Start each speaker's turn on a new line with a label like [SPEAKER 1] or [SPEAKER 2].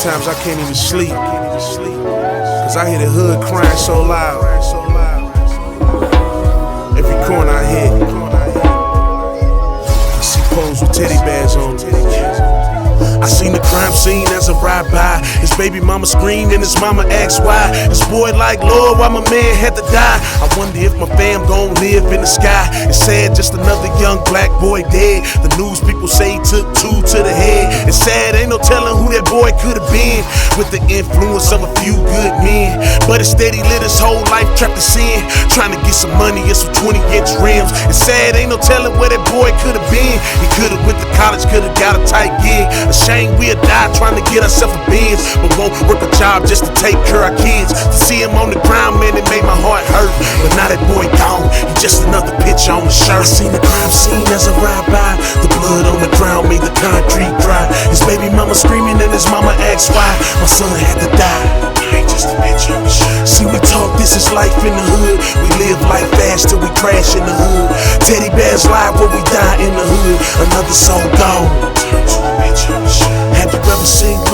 [SPEAKER 1] Sometimes I can't even sleep, cause I hear the hood crying so loud. Every corner I hit, I see poles with teddy bears on them. I seen the crime scene as I ride by. His baby mama screamed and his mama asked why. His boy like, Lord, why my man had to die? I wonder if my fam gon' live in the sky. It's sad, just another young black boy dead. The news people say he took 2 to the head. It's sad, ain't no telling who that boy could've been, with the influence of a few good men. But instead he lived his whole life trapped in sin, trying to get some money and some 20-inch rims. It's sad, ain't no telling where that boy could've been. He could've went to college, could've got a tight gig. We'll die trying to get ourselves a Benz, but won't work a job just to take care of our kids. To see him on the ground, man, it made my heart hurt. But now that boy gone, he just another picture on the shirt. I seen the crime scene as I ride by. The blood on the ground made the concrete dry. His baby mama screaming and his mama asked why my son had to die. Ain't just a picture on the shirt. See, we talk, this is life in the hood. We live life fast till we crash in the hood. Teddy bears live where we die in the hood. Another soul gone. Have you ever seen blue?